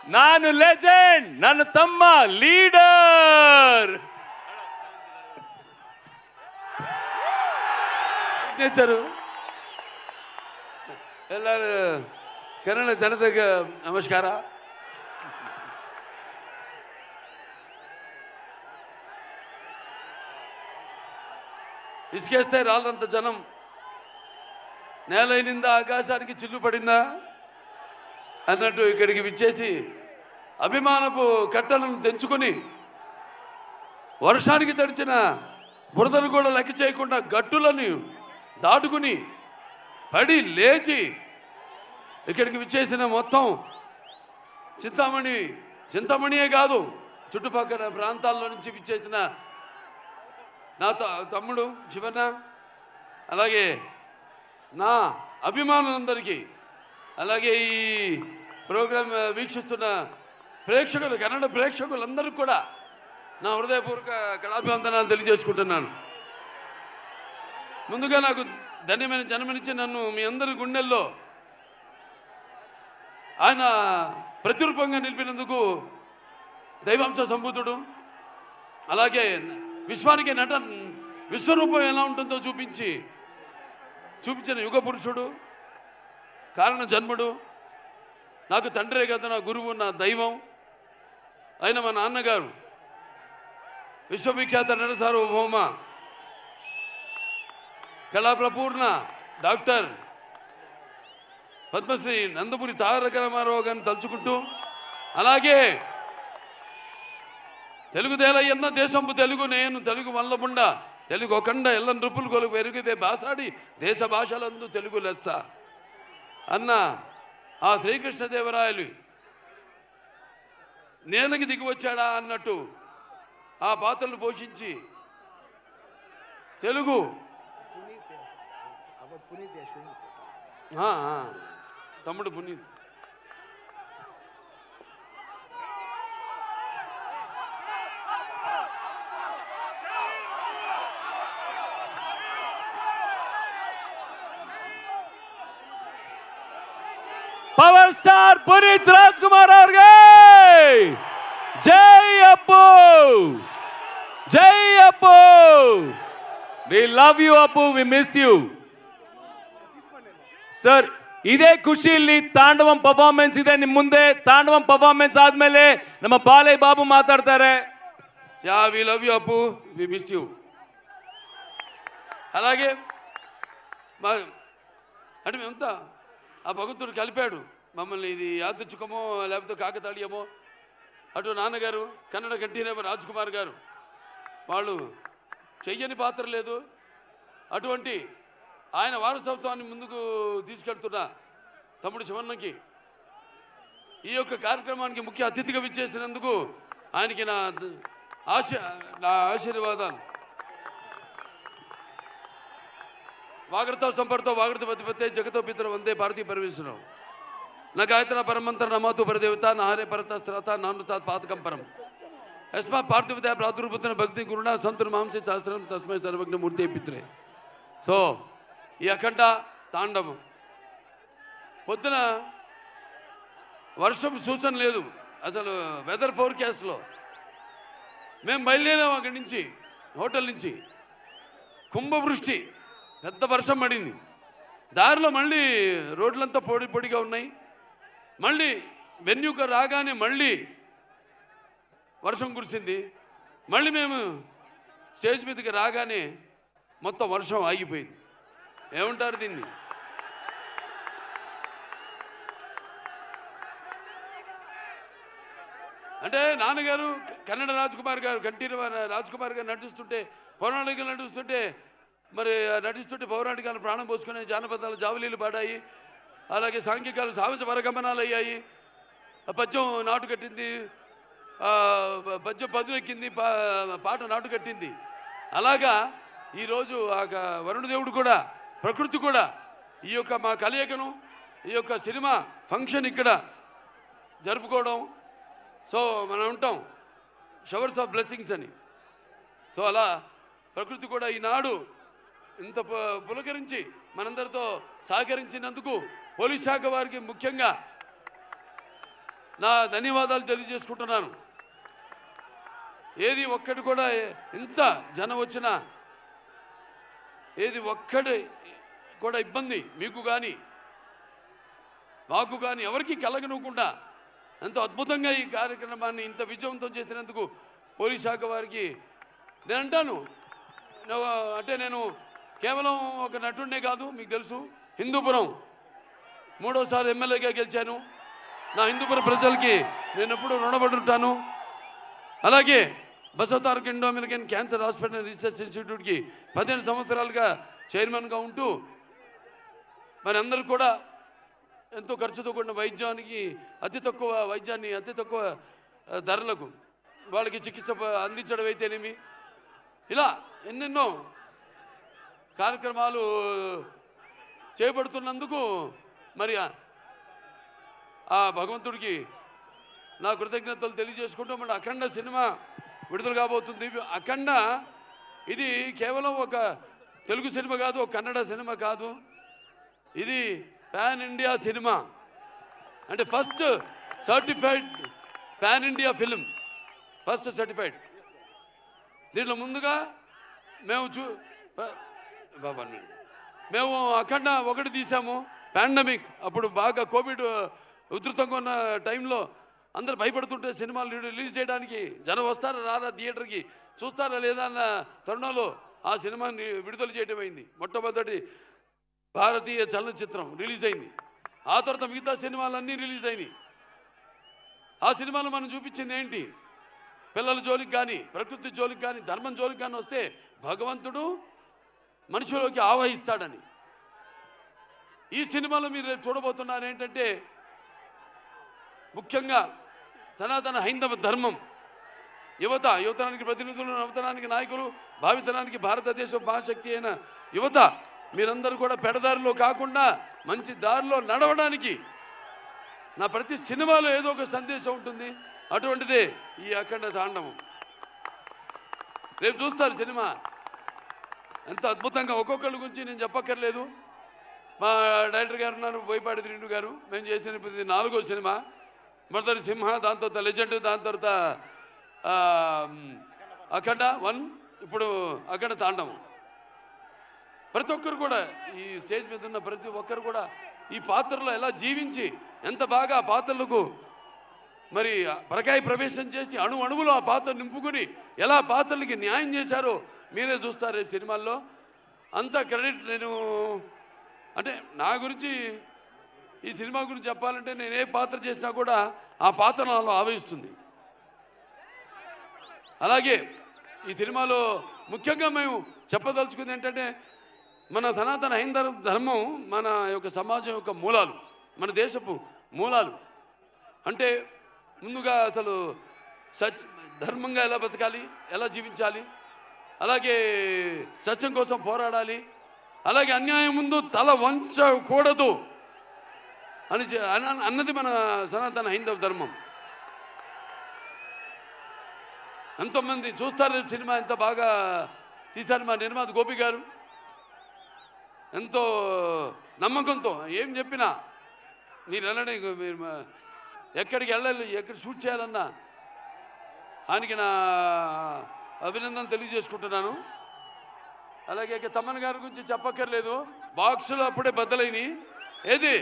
ನಾನು ಲೆಜೆಂಡ್, ನನ್ನ ತಮ್ಮ ಲೀಡರ್. ಸಿಗ್ನೇಚರು ಎಲ್ಲರೂ ಕನ್ನಡ ಜನತೆಗೆ ನಮಸ್ಕಾರ. ఇసుకేస్తే రాళ్ళంత జనం నేలైనిందా ఆకాశానికి చిల్లు పడిందా అన్నట్టు ఇక్కడికి విచ్చేసి అభిమానపు కట్టలను తెంచుకొని వర్షానికి తడిచిన బురదను కూడా లెక్క చేయకుండా గట్టులను దాటుకుని పడి లేచి ఇక్కడికి విచ్చేసిన మొత్తం చింతామణియే కాదు చుట్టుపక్కల ప్రాంతాల్లో నుంచి విచ్చేసిన నా తమ్ముడు శివన్న, అలాగే నా అభిమానులందరికీ, అలాగే ఈ ప్రోగ్రాం వీక్షిస్తున్న ప్రేక్షకులు, కన్నడ ప్రేక్షకులందరికీ కూడా నా హృదయపూర్వక కళాభివందనాలు తెలియజేసుకుంటున్నాను. ముందుగా నాకు ధన్యమైన జన్మనిచ్చి నన్ను మీ అందరి గుండెల్లో ఆయన ప్రతిరూపంగా నిలిపినందుకు దైవాంశ సంభూతుడు, అలాగే విశ్వానికి విశ్వరూపం ఎలా ఉంటుందో చూపించిన యుగ పురుషుడు, కారణ జన్ముడు, నాకు తండ్రే కదా నా గురువు, నా దైవం అయిన మా నాన్నగారు విశ్వవిఖ్యాత నట సార్వభౌమ కళాప్రపూర్ణ డాక్టర్ పద్మశ్రీ నందమూరి తారక రామారావు గారిని తలుచుకుంటూ, అలాగే తెలుగు దేలయ్యన్న దేశంపు తెలుగు నేను తెలుగు వల్లబుండ తెలుగు ఒకండ ఎల్ల నృపులు కొలుగు పెరిగితే బాసాడి దేశ భాషలందు తెలుగు లెస్స అన్న ఆ శ్రీకృష్ణదేవరాయలు నేలకి దిగి వచ్చాడా అన్నట్టు ఆ పాత్రలు పోషించి తెలుగు తమ్ముడు పునీత్ ಪವರ್ ಸ್ಟಾರ್ ಪುನೀತ್ ರಾಜ್ಕುಮಾರ್ ಅವ್ರಿಗೆ ಜೈ ಅಪ್ಪು, ಜೈ Appu. We love you Appu, we miss you sir. ಇದೇ ಖುಷಿಯಲ್ಲಿ ತಾಂಡವಂ ಪರ್ಫಾರ್ಮೆನ್ಸ್ ಇದೆ ನಿಮ್ಮ ಮುಂದೆ. ತಾಂಡವಂ ಪರ್ಫಾರ್ಮೆನ್ಸ್ ಆದ್ಮೇಲೆ ನಮ್ಮ ಬಾಲಯ್ಯ ಬಾಬು ಮಾತಾಡ್ತಾರೆ. యా వి లవ్ యూ అప్పు, వి మిస్ యూ. అలాగే అంటే మేమంతా ఆ భగవంతుడు కలిపాడు మమ్మల్ని. ఇది యాదృచ్ఛికమో లేకపోతే కాకతాళీయమో, అటు నాన్నగారు కన్నడ కంఠీరవ రాజ్ కుమార్ గారు వాళ్ళు చెయ్యని పాత్ర లేదు. అటువంటి ఆయన వారసత్వాన్ని ముందుకు తీసుకెళ్తున్న తమ్ముడు శివన్నకి ఈ యొక్క కార్యక్రమానికి ముఖ్య అతిథిగా విచ్చేసినందుకు ఆయనకి నా ఆశీర్వాదాలు. వాగడతో సంపర్తో వాగడతో పతిపతే జగతో పితర వందే భారతీయ పరమేశ్వరం నా గాయత్ర పరమంతర నమాతు పరదేవత నాహరే పరత శ్రత నానుతా పాతకం పరం యస్మా పార్థివదయ ప్రాదుర్భూతన భక్తి గురుణ సంతుర్ మాంసే శాస్త్రం తస్మై సర్వజ్ఞ మూర్తి పిత్రే. సో ఈ అఖండ తాండవం పొద్దున వర్షం సూచన లేదు అసలు. వెదర్ ఫోర్కాస్ట్లో మేము బయలుదేరాం అక్కడి నుంచి, హోటల్ నుంచి. కుంభవృష్టి, పెద్ద వర్షం పడింది. దారిలో మళ్ళీ రోడ్లంతా పొడిగా ఉన్నాయి. మళ్ళీ వెన్యూకు రాగానే మళ్ళీ వర్షం కురిసింది. మళ్ళీ మేము స్టేజ్ మీదకి రాగానే మొత్తం వర్షం ఆగిపోయింది. ఏమంటారు దీన్ని? అంటే నాన్నగారు కన్నడ రాజ్కుమార్ గారు, కంఠీరవ రాజ్కుమార్ గారు నటిస్తుంటే, పౌరాణికలు నటిస్తుంటే, మరి నటిస్తుంటే పౌరాణికాలు ప్రాణం పోసుకునే జానపదాలు జావలీలు పాడాయి. అలాగే సాంఘికాలు సాహస పరగమనాలు అయ్యాయి. పద్యం నాటు కట్టింది, పద్యం పదునెక్కింది, పాట నాటు కట్టింది. అలాగా ఈరోజు ఆ వరుణదేవుడు కూడా, ప్రకృతి కూడా ఈ యొక్క మా కలయికను, ఈ యొక్క సినిమా ఫంక్షన్ ఇక్కడ జరుపుకోవడం. సో మనం ఉంటాం షవర్స్ ఆఫ్ బ్లెస్సింగ్స్ అని. సో అలా ప్రకృతి కూడా ఈనాడు ఇంత పులకరించి మనందరితో సహకరించినందుకు పోలీస్ శాఖ వారికి ముఖ్యంగా నా ధన్యవాదాలు తెలియజేసుకుంటున్నాను. ఏది ఒక్కటి కూడా ఎంత జనం వచ్చినా ఏది ఒక్కటి కూడా ఇబ్బంది మీకు కానీ మాకు కానీ ఎవరికి కలగనివ్వకుండా ఎంతో అద్భుతంగా ఈ కార్యక్రమాన్ని ఇంత విజయవంతం చేసినందుకు పోలీస్ శాఖ వారికి నేను అంటాను. అంటే నేను కేవలం ఒక నటుడినే కాదు, మీకు తెలుసు హిందూపురం 3వసారి ఎమ్మెల్యేగా గెలిచాను. నా హిందూపురం ప్రజలకి నేను ఎప్పుడూ రుణపడి ఉంటాను. అలాగే Basavataraka Indo American cancer hospital research ఇన్స్టిట్యూట్కి 15 సంవత్సరాలుగా చైర్మన్గా ఉంటూ మరి అందరూ కూడా ఎంతో ఖర్చుతో కూడిన వైద్యానికి అతి తక్కువ వైద్యాన్ని అతి తక్కువ ధరలకు వాళ్ళకి చికిత్స అందించడం అయితేనేమి, ఇలా ఎన్నెన్నో కార్యక్రమాలు చేపడుతున్నందుకు మరి ఆ భగవంతుడికి నా కృతజ్ఞతలు తెలియజేసుకుంటూ మన అఖండ సినిమా విడుదల కాబోతుంది. అఖండ ఇది కేవలం ఒక తెలుగు సినిమా కాదు, ఒక కన్నడ సినిమా కాదు, ఇది పాన్ ఇండియా సినిమా. అంటే first certified pan India film, first certified. దీంట్లో ముందుగా మేము అఖండ 1 తీసాము. పాండమిక్ అప్పుడు బాగా కోవిడ్ ఉధృతంగా ఉన్న టైంలో అందరు భయపడుతుంటే సినిమాలు రిలీజ్ చేయడానికి జనం వస్తారా రారా థియేటర్కి చూస్తారా లేదా అన్న తరుణంలో ఆ సినిమాని విడుదల చేయడం అయింది. మొట్టమొదటి భారతీయ చలనచిత్రం రిలీజ్ అయింది. ఆ తర్వాత మిగతా సినిమాలన్నీ రిలీజ్ అయినాయి. ఆ సినిమాలో మనం చూపించింది ఏంటి? పిల్లల జోలికి కానీ, ప్రకృతి జోలికి కానీ, ధర్మం జోలికి కానీ వస్తే భగవంతుడు మనుషులోకి ఆవహిస్తాడని. ఈ సినిమాలో మీరు చూడబోతున్నారు ఏంటంటే ముఖ్యంగా సనాతన హైందవ ధర్మం, యువతరానికి ప్రతినిధులు, నవతరానికి నాయకులు, భావితరానికి భారతదేశం మహాశక్తి అయిన యువత మీరందరూ కూడా పెడదారిలో కాకుండా మంచి దారిలో నడవడానికి నా ప్రతి సినిమాలో ఏదో ఒక సందేశం ఉంటుంది. అటువంటిదే ఈ అఖండ తాండవం. రేపు చూస్తారు సినిమా ఎంత అద్భుతంగా. ఒక్కొక్కరి గురించి నేను చెప్పక్కర్లేదు. మా డైరెక్టర్ గారు ఉన్నారు, బోయపాటి శ్రీను గారు. మేము చేసిన 4వ సినిమా. మొదటి సింహ, దాని తర్వాత లెజెండ్, దాని తర్వాత అఖండ 1, ఇప్పుడు అఖండ తాండవం. ప్రతి ఒక్కరు కూడా ఈ స్టేజ్ మీద ఉన్న ప్రతి ఒక్కరు కూడా ఈ పాత్రలో ఎలా జీవించి ఎంత బాగా ఆ పాత్రలకు మరి పరకాయ ప్రవేశం చేసి అణువులో ఆ పాత్ర నింపుకొని ఎలా పాత్రలకి న్యాయం చేశారో మీరే చూస్తారు ఈ సినిమాల్లో. అంత క్రెడిట్ నేను అంటే నా గురించి ఈ సినిమా గురించి చెప్పాలంటే నేను ఏ పాత్ర చేసినా కూడా ఆ పాత్ర నాలో ఆవహిస్తుంది. అలాగే ఈ సినిమాలో ముఖ్యంగా మేము చెప్పదలుచుకుంది ఏంటంటే మన సనాతన హైందవ ధర్మం మన యొక్క సమాజం యొక్క మూలాలు, మన దేశపు మూలాలు. అంటే ముందుగా అసలు ధర్మంగా ఎలా బతకాలి, ఎలా జీవించాలి, అలాగే సత్యం కోసం పోరాడాలి, అలాగే అన్యాయం ముందు తల వంచకూడదు అన్నది మన సనాతన హైందవ ధర్మం. ఎంతోమంది చూస్తారు సినిమా, ఎంత బాగా తీశారు మా నిర్మాత గోపి గారు. ఎంతో నమ్మకంతో ఏం చెప్పినా మీరు వెళ్ళండి, మీరు ఎక్కడికి వెళ్ళాలి, ఎక్కడ షూట్ చేయాలన్నా ఆయనకి నా అభినందనలు తెలియజేసుకుంటున్నాను. అలాగే తమ్మన్ గారి గురించి చెప్పక్కర్లేదు. బాక్సులు అప్పుడే బద్దలైనవి. ఏది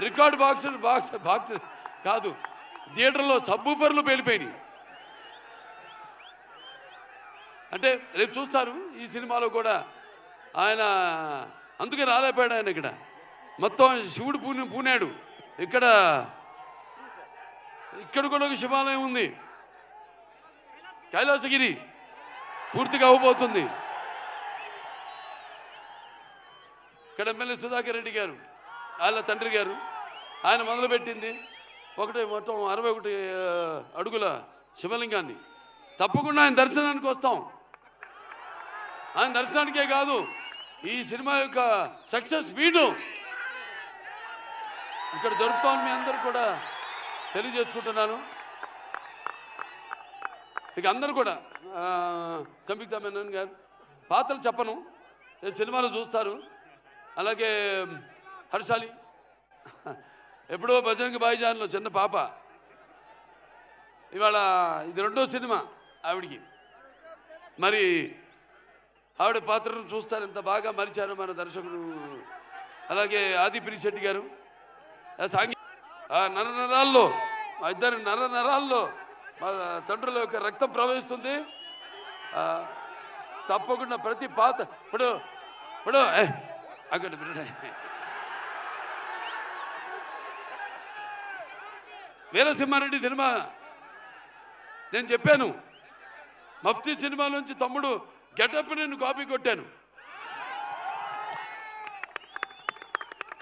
రికార్డ్ బాక్స్ కాదు, థియేటర్లో సబ్బూఫర్లు పేలిపోయినాయి. అంటే రేపు చూస్తారు ఈ సినిమాలో కూడా ఆయన అందుకే రాలేపోయాడు. ఆయన ఇక్కడ మొత్తం శివుడు పూనాడు. ఇక్కడ కూడా ఒక శివాలయం ఉంది, కైలాసగిరి పూర్తిగా అవ్వబోతుంది. ఇక్కడ ఎమ్మెల్యే సుధాకర్ రెడ్డి గారు, వాళ్ళ తండ్రి గారు, ఆయన మొదలుపెట్టింది మొత్తం 61 అడుగుల శివలింగాన్ని. తప్పకుండా ఆయన దర్శనానికి వస్తాం. ఆయన దర్శనానికే కాదు, ఈ సినిమా యొక్క సక్సెస్ మీటు ఇక్కడ జరుపుతామని మీ అందరూ కూడా తెలియజేసుకుంటున్నాను. ఇక అందరూ కూడా సంయుక్త మేనన్ గారు పాత్రలు చెప్పను, రేపు సినిమాలో చూస్తారు. అలాగే హర్షాలి, ఎప్పుడో బజరంగ భాయిజాన్లో చిన్న పాప, ఇవాళ ఇది రెండో సినిమా ఆవిడికి. మరి ఆవిడ పాత్రను చూస్తారు ఎంత బాగా మరిచారు మన దర్శకుడు. అలాగే ఆది పినిశెట్టి గారు నరనరాల్లో మా ఇద్దరు నరనరాల్లో మా తండ్రుల యొక్క రక్తం ప్రవహిస్తుంది. తప్పకుండా ప్రతి పాత్ర ఇప్పుడు అక్కడ వీరసింహారెడ్డి సినిమా నేను చెప్పాను, మఫ్తీ సినిమా నుంచి తమ్ముడు గెటప్ నేను కాపీ కొట్టాను.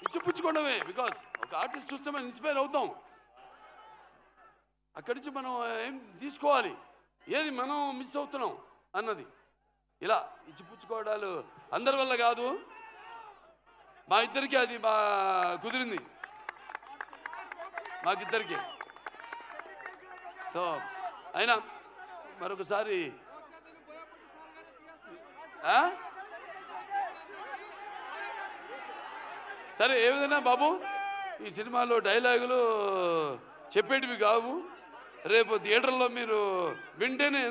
ఇచ్చిపుచ్చుకోవడమే, బికాస్ ఒక ఆర్టిస్ట్ చూస్తే మనం ఇన్స్పైర్ అవుతాం. అక్కడి నుంచి మనం ఏం తీసుకోవాలి, ఏది మనం మిస్ అవుతున్నాం అన్నది. ఇలా ఇచ్చిపుచ్చుకోవడాలు అందరి వల్ల కాదు, మా ఇద్దరికి అది కుదిరింది, మాకిద్దరికి. సో అయినా మరొకసారి సరే ఏ విధంగా బాబు ఈ సినిమాలో డైలాగులు చెప్పేటివి కావు, రేపు థియేటర్లో మీరు వింటేనే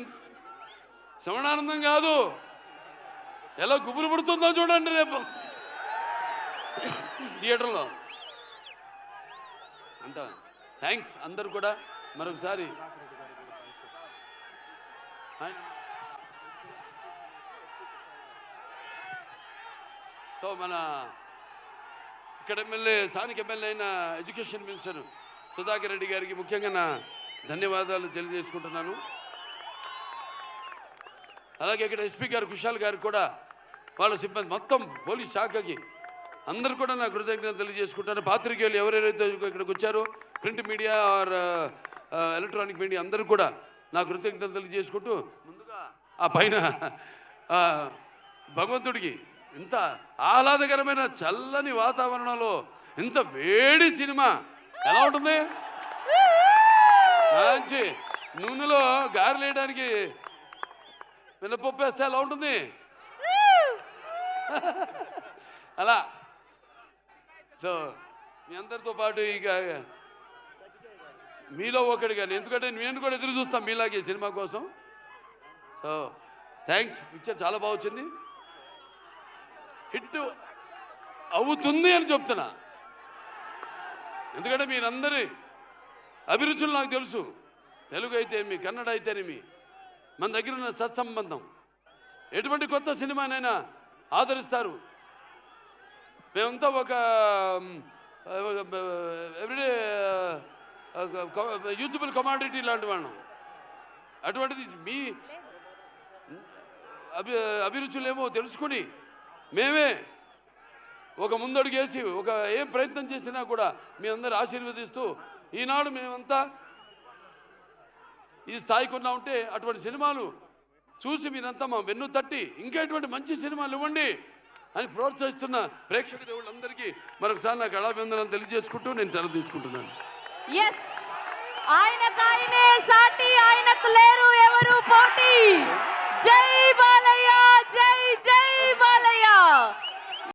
శ్రవణానందం కాదు, ఎలా గుబురు పుడుతుందో చూడండి రేపు థియేటర్లో అంట. థ్యాంక్స్ అందరు కూడా మరొకసారి. సో మన ఇక్కడ ఎమ్మెల్యే, స్థానిక ఎమ్మెల్యే అయిన ఎడ్యుకేషన్ మినిస్టర్ సుధాకర్ రెడ్డి గారికి ముఖ్యంగా నా ధన్యవాదాలు తెలియజేసుకుంటున్నాను. అలాగే ఇక్కడ ఎస్పీ గారు కుశాల్ గారికి కూడా, వాళ్ళ సిబ్బంది మొత్తం పోలీస్ శాఖకి అందరూ కూడా నా కృతజ్ఞతలు తెలియజేసుకుంటాను. పాత్రికేయులు ఎవరెవరైతే ఇక్కడికి వచ్చారో, print media are electronic media అందరూ కూడా నా కృతజ్ఞతలు తెలియజేసుకుంటూ, ముందుగా ఆ పైన భగవంతుడికి ఇంత ఆహ్లాదకరమైన చల్లని వాతావరణంలో ఇంత వేడి సినిమా ఎలా ఉంటుంది, మంచి నూనెలో గారెలు వేయడానికి మినపప్పు వేస్తే ఎలా ఉంటుంది అలా. సో మీ అందరితో పాటు ఇక మీలో ఒకటి కానీ, ఎందుకంటే నేను కూడా ఎదురు చూస్తాను మీలాగే సినిమా కోసం. సో థ్యాంక్స్, పిక్చర్ చాలా బాగా వచ్చింది, హిట్ అవుతుంది అని చెప్తున్నా. ఎందుకంటే మీరందరి అభిరుచులు నాకు తెలుసు, తెలుగు అయితేనేమి కన్నడ అయితేనేమి మన దగ్గర ఉన్న సత్సంబంధం, ఎటువంటి కొత్త సినిమానైనా ఆదరిస్తారు. మేమంతా ఒక ఎవ్రీడే యూజబుల్ కమాడిటీ లాంటి వాళ్ళం. అటువంటిది మీ అభిరుచులేమో తెలుసుకుని మేమే ఒక ముందడుగేసి ఒక ఏం ప్రయత్నం చేసినా కూడా మీ అందరూ ఆశీర్వదిస్తూ ఈనాడు మేమంతా ఈ స్థాయికి ఉన్నా ఉంటే అటువంటి సినిమాలు చూసి మీరంతా మా వెన్ను తట్టి ఇంకా ఇటువంటి మంచి సినిమాలు ఇవ్వండి అని ప్రోత్సహిస్తున్న ప్రేక్షక దేవుళ్ళందరికీ మరొకసారి నాకు కళాభివందనాలు తెలియజేసుకుంటూ నేను సెలవు తీసుకుంటున్నాను. ఆయనకు ఆయనే సాటి, ఆయనకు లేరు ఎవరు పోటీ. జై బాల